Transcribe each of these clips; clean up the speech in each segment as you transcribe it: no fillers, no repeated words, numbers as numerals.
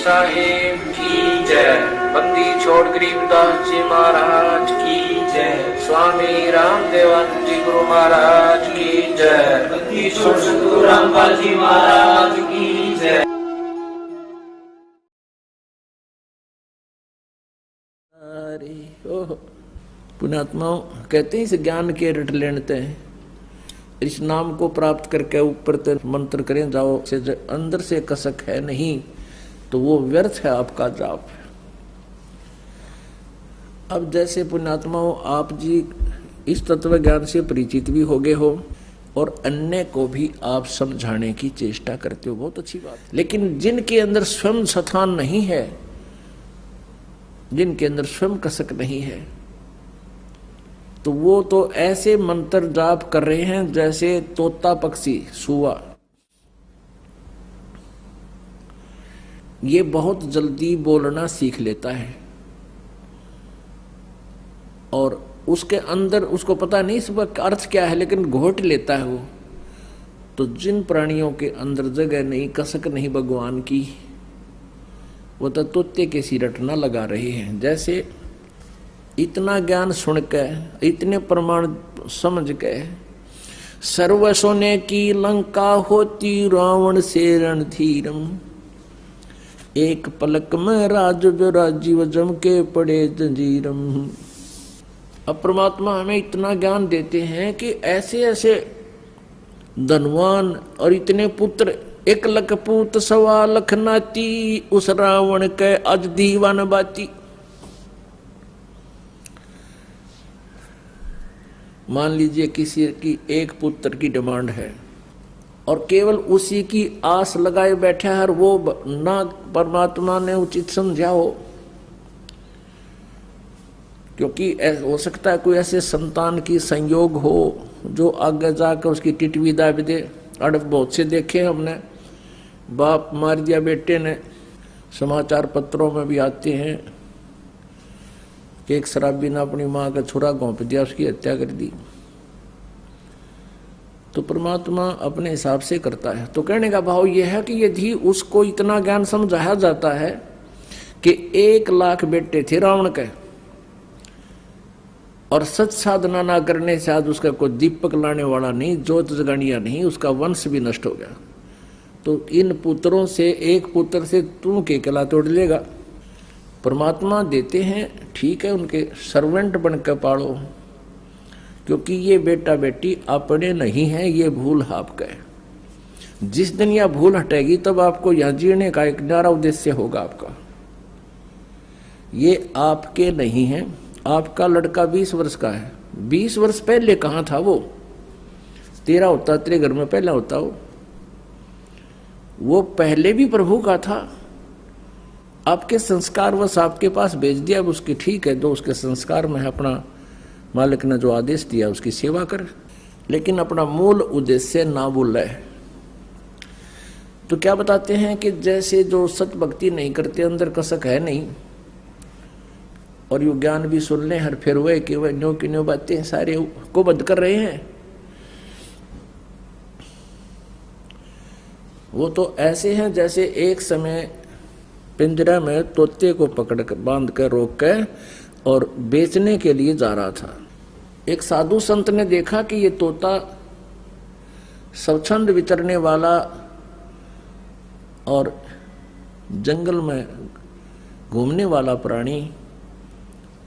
साहेब की जय। बंदी छोड़ गरीबदास जी महाराज की जय। स्वामी रामदेवानंद जी गुरु महाराज की जय। बंदी छोड़ सतगुरु रामपाल जी महाराज की जय। अरे ओह पुण्यात्माओं कहते हैं इस ज्ञान के रट लेते हैं, इस नाम को प्राप्त करके ऊपर तक मंत्र करें जाओ से अंदर से कसक है नहीं तो वो व्यर्थ है आपका जाप। अब जैसे पुण्यात्माओं आप जी इस तत्व ज्ञान से परिचित भी हो गए हो और अन्य को भी आप समझाने की चेष्टा करते हो, बहुत अच्छी बात। लेकिन जिनके अंदर स्वयं स्थान नहीं है, जिनके अंदर स्वयं कसक नहीं है, तो वो तो ऐसे मंत्र जाप कर रहे हैं जैसे तोता पक्षी सुआ। ये बहुत जल्दी बोलना सीख लेता है और उसके अंदर उसको पता नहीं इसका अर्थ क्या है, लेकिन घोट लेता है वो। तो जिन प्राणियों के अंदर जगह नहीं, कसक नहीं भगवान की, वो तो तोते के सी रटना लगा रहे हैं। जैसे इतना ज्ञान सुन के, इतने प्रमाण समझ के, सर्व सोने की लंका होती रावण से रणधीरम, एक पलक में राज जो राजीव जम के पड़े जंजीरम। अब परमात्मा हमें इतना ज्ञान देते हैं कि ऐसे ऐसे धनवान और इतने पुत्र, एक लख पूत सवा लख नाती, उस रावण के अज दीवान बाती। मान लीजिए किसी की एक पुत्र की डिमांड है और केवल उसी की आस लगाए बैठा है, वो ना परमात्मा ने उचित समझा हो, क्योंकि हो सकता है कोई ऐसे संतान की संयोग हो जो आगे जाकर उसकी टिटवी दाब दे। अड़ब बहुत से देखे हमने, बाप मार दिया बेटे ने, समाचार पत्रों में भी आते हैं कि एक शराबी ने अपनी मां का छुरा घोंप दिया, उसकी हत्या कर दी। तो परमात्मा अपने हिसाब से करता है। तो कहने का भाव यह है कि यदि उसको इतना ज्ञान समझाया जाता है कि 1 लाख बेटे थे रावण के और सच साधना ना करने से आज उसका कोई दीपक लाने वाला नहीं, ज्योत जगानिया नहीं, उसका वंश भी नष्ट हो गया, तो इन पुत्रों से एक पुत्र से तू के कला तोड़ लेगा। परमात्मा देते हैं, ठीक है, उनके सर्वेंट बनकर पालो, क्योंकि ये बेटा बेटी अपने नहीं है, ये भूल आपका है। जिस दिन यह भूल हटेगी तब आपको यह जीने का एक न्यारा उद्देश्य होगा आपका। ये आपके नहीं है। आपका लड़का 20 वर्ष का है, 20 वर्ष पहले कहाँ था वो? तेरा होता, तेरे घर में पहला होता वो पहले भी प्रभु का था। आपके संस्कार वश आपके पास भेज दिया, अब उसकी ठीक है, जो उसके संस्कार में है, अपना मालिक ने जो आदेश दिया उसकी सेवा कर, लेकिन अपना मूल उद्देश्य ना भूले। तो क्या बताते हैं कि जैसे जो सत भक्ति नहीं करते, अंदर कसक है नहीं, और यू ज्ञान भी सुन ले हर फिर हुए कि वह न्यो की न्यो बातें सारे को बंद कर रहे हैं, वो तो ऐसे हैं जैसे एक समय पिंजरा में तोते को पकड़ कर बांध कर रोक कर और बेचने के लिए जा रहा था। एक साधु संत ने देखा कि ये तोता स्वच्छंद विचरने वाला और जंगल में घूमने वाला प्राणी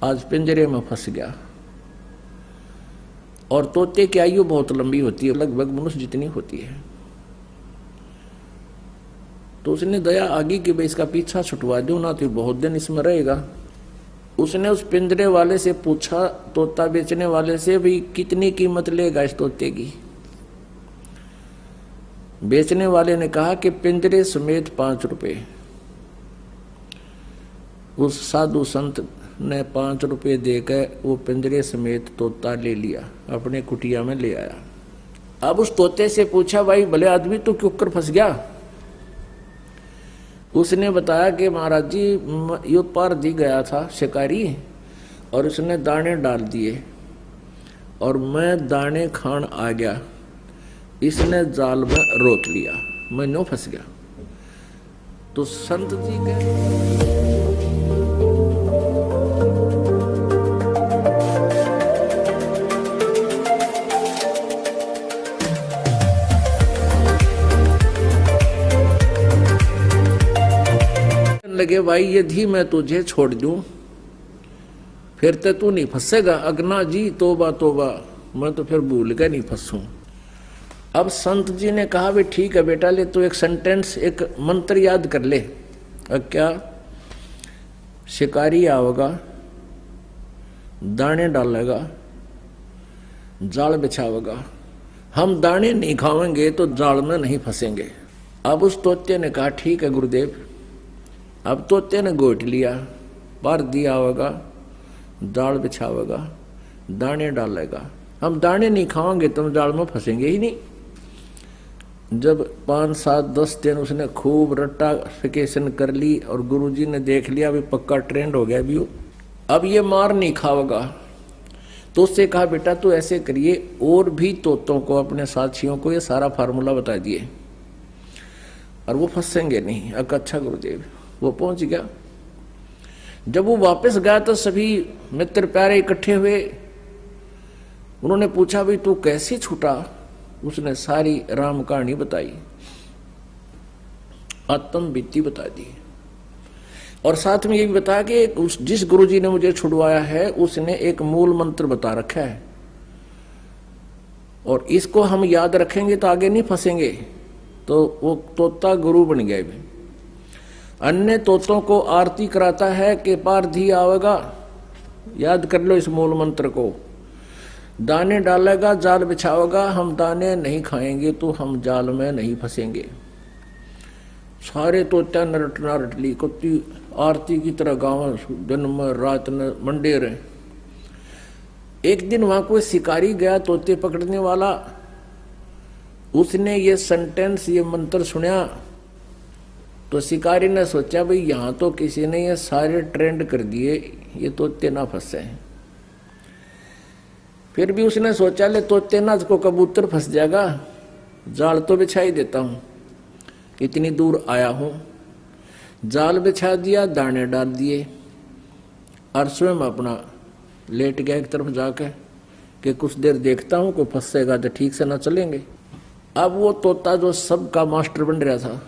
आज पिंजरे में फंस गया, और तोते की आयु बहुत लंबी होती है, लगभग मनुष्य जितनी होती है। तो उसने दया आगी कि भाई इसका पीछा छुटवा दो ना, तो बहुत दिन इसमें रहेगा। उसने उस पिंजरे वाले से पूछा, तोता बेचने वाले से, भाई कितनी कीमत लेगा इस तोते की? बेचने वाले ने कहा कि पिंजरे समेत 5 रुपए। उस साधु संत ने 5 रुपए देकर वो पिंजरे समेत तोता ले लिया, अपने कुटिया में ले आया। अब उस तोते से पूछा, भाई भले आदमी तू क्यों कर फंस गया? उसने बताया कि महाराज जी यो पार दी गया था शिकारी, और उसने दाने डाल दिए और मैं दाने खान आ गया, इसने जाल में रोक लिया, मैं नो फंस गया। तो संत जी के लगे भाई यदि मैं तुझे छोड़ दूं फिर तो तू नहीं फंसेगा। अगना जी तोबा तोबा, मैं तो फिर भूल के नहीं फंसूं। अब संत जी ने कहा भी ठीक है बेटा, ले तू एक सेंटेंस, एक मंत्र याद कर ले। अब क्या? शिकारी आओगा, दाने डालेगा, जाल बिछावेगा, हम दाने नहीं खाएंगे तो जाल में नहीं फंसेंगे। अब उस तोते ने कहा ठीक है गुरुदेव। अब तोते ने गोट लिया, पार दिया होगा, जाल बिछावेगा, दाने डालेगा, हम दाने नहीं खाएंगे तो जाल में फंसेंगे ही नहीं। जब 5, 7, 10 दिन उसने खूब रट्टाफिकेशन कर ली और गुरुजी ने देख लिया भी पक्का ट्रेंड हो गया भी वो, अब ये मार नहीं खाएगा, तो उससे कहा बेटा तू ऐसे करिए, और भी तोतों को, अपने साथियों को ये सारा फार्मूला बता दिए और वो फंसेंगे नहीं। अच्छा गुरुदेव। वो पहुंच गया। जब वो वापस गया तो सभी मित्र प्यारे इकट्ठे हुए। उन्होंने पूछा भी तू कैसे छूटा? उसने सारी राम कहानी बताई, आत्म बीती बता दी, और साथ में ये भी बताया कि जिस गुरुजी ने मुझे छुड़वाया है उसने एक मूल मंत्र बता रखा है और इसको हम याद रखेंगे तो आगे नहीं फंसेंगे। तो वो तोता गुरु बन गया भी। अन्य तोतों को आरती कराता है कि पारधी आवेगा, याद कर लो इस मूल मंत्र को, दाने डालेगा, जाल बिछावेगा, हम दाने नहीं खाएंगे तो हम जाल में नहीं फंसेंगे। सारे तोता नरट नरट ली कुत्ती आरती की तरह गाँव दिन में रात में मंडे रहे। एक दिन वहां कोई शिकारी गया तोते पकड़ने वाला, उसने ये सेंटेंस, ये मंत्र सुना तो शिकारी ने सोचा भाई यहां तो किसी ने ये सारे ट्रेंड कर दिए, ये तोते ना फंसे। फिर भी उसने सोचा ले तोते ना को कबूतर फंस जाएगा, जाल तो बिछा ही देता हूं, इतनी दूर आया हूं। जाल बिछा दिया, दाने डाल दिए और स्वयं अपना लेट गया एक तरफ जाके कि कुछ देर देखता हूं, कोई फंसेगा तो ठीक से ना चलेंगे। अब वो तोता जो सबका मास्टर बन रहा था,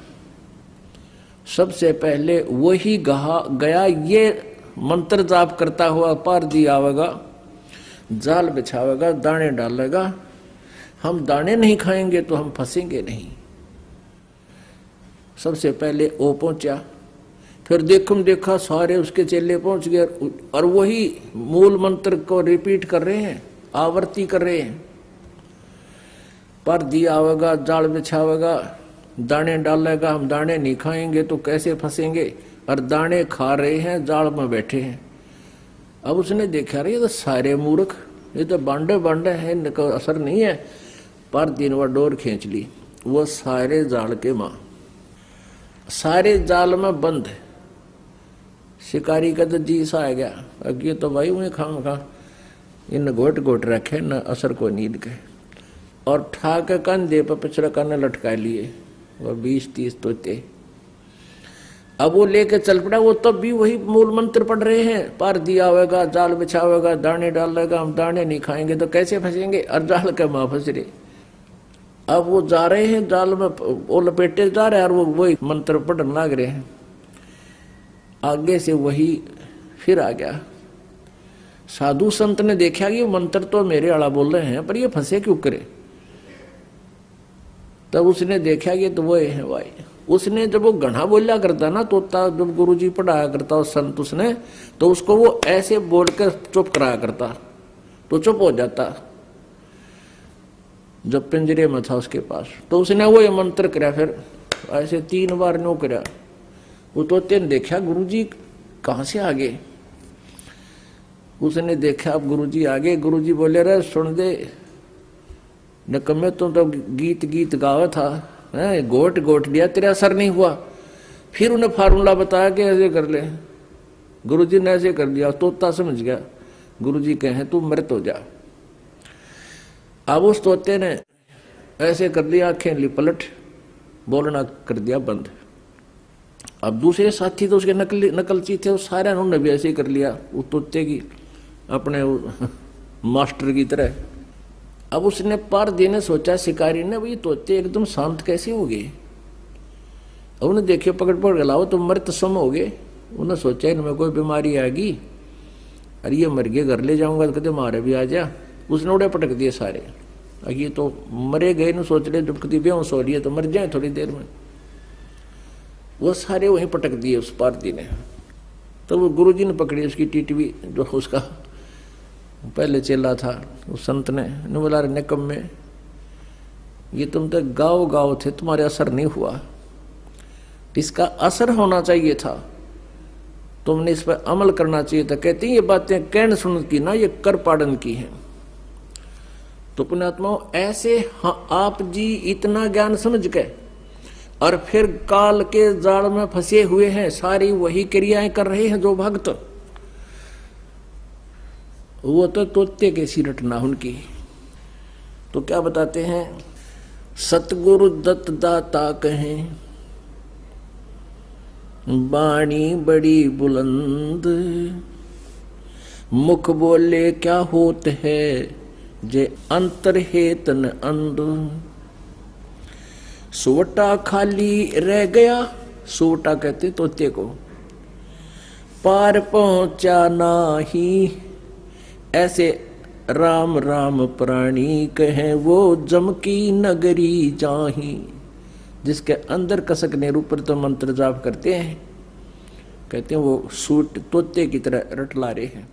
सबसे पहले वही गया ये मंत्र जाप करता हुआ, पार दिया आवेगा, जाल बिछावेगा, दाने डालेगा, हम दाने नहीं खाएंगे तो हम फंसेंगे नहीं। सबसे पहले वो पहुंचा, फिर देखा सारे उसके चेले पहुंच गए और वही मूल मंत्र को रिपीट कर रहे हैं, आवर्ती कर रहे हैं। पर दिया आवेगा, जाल बिछावेगा, दाने डालेगा, हम दाने नहीं खाएंगे तो कैसे फंसेंगे, और दाने खा रहे हैं, जाल में बैठे हैं। अब उसने देखा रहे ये तो सारे मूर्ख, ये तो बांडे बांडे हैं, इनका असर नहीं है। पर दिन वह डोर खींच ली, वो सारे जाल के मां, सारे जाल में बंद। शिकारी का तो जी सा आ गया, अगे तो भाई उन्हें खा इन घोट घोट रखे न असर को नींद के, और ठाक कंधे पर पिछड़ा करने लटका लिए वो 20-30 तोते। अब वो लेके चल पड़ा, वो तब भी वही मूल मंत्र पढ़ रहे हैं, पार दिया होगा, जाल बिछावेगा, दाने डालेगा, हम दाने नहीं खाएंगे तो कैसे फंसेंगे, और जाल के मां फंस रहे। अब वो जा रहे हैं जाल में, वो लपेटे जा रहे हैं और वो वही मंत्र पढ़ने लग रहे हैं। आगे से वही फिर आ गया। साधु संत ने देखा कि मंत्र तो मेरे आला बोल रहे हैं पर ये फंसे क्यों करे, तब उसने देखा कि तो वो है भाई। उसने जब वो घना बोलिया करता ना तोता, जब गुरुजी पढ़ाया करता उस संत उसने, तो उसको वो ऐसे बोल कर चुप कराया करता तो चुप हो जाता जब पिंजरे में था उसके पास। तो उसने वो ये मंत्र कराया, फिर ऐसे 3 बार नो कराया। वो तोते ने देखा गुरुजी कहाँ से आ गए, उसने देखा अब गुरुजी आ गए। गुरुजी बोले रहे सुन दे नकम्मे, तुम तो गीत गावा था, गोट गोट लिया, तेरा असर नहीं हुआ। फिर उन्हें फार्मूला बताया कि ऐसे कर ले। गुरुजी ने ऐसे कर दिया, तोता समझ गया गुरुजी कहे तू मृत हो जा। अब उस तोते ने ऐसे कर दिया, आंखें ली पलट, बोलना कर दिया बंद। अब दूसरे साथी तो उसके नकलची थे, वो सारे उन्होंने भी ऐसे ही कर लिया वो तोते की अपने मास्टर की तरह। अब उसने पार देने सोचा शिकारी ने, भाई तोते एकदम शांत कैसे हो गए। अब उन्हें देखियो पकड़ पकड़ लाओ तो मृत सम हो गए। उन्हें सोचा इनमें कोई बीमारी आएगी, अरे ये मर गए घर ले जाऊंगा तो कहते मारे भी आ जा। उसने उड़े पटक दिए सारे। ये तो मरे गए न सोच रहे जब कभी बेहोश हो रही है तो मर जाए थोड़ी देर में। वो सारे वहीं पटक दिए उस पारदी ने। तो वो गुरुजी ने पकड़ी उसकी टीटवी, जो उसका पहले चेला था उस संत ने बोला रे निकम में, ये तुम तो गाँव थे, तुम्हारे असर नहीं हुआ, इसका असर होना चाहिए था, तुमने इस पर अमल करना चाहिए था। कहते हैं ये बातें कहन सुन की ना, ये कर पाड़न की है। तो पुण्यात्माओं ऐसे आप जी इतना ज्ञान समझ के और फिर काल के जाल में फंसे हुए हैं, सारी वही क्रियाएं कर रहे हैं जो भक्त, वो तो तोते के सी रटना उनकी। तो क्या बताते हैं, सतगुरु दत्त दाता कहें बाणी बड़ी बुलंद, मुख बोले क्या होत है जे अंतर है तन अंध। सोटा खाली रह गया, सोटा कहते तोते को, पार पहुंचा नाही, ऐसे राम राम प्राणी कहे वो जम की नगरी जाही। जिसके अंदर कसक नेहरू पर तो मंत्र जाप करते हैं, कहते हैं वो सूट तोते की तरह रटला रहे हैं।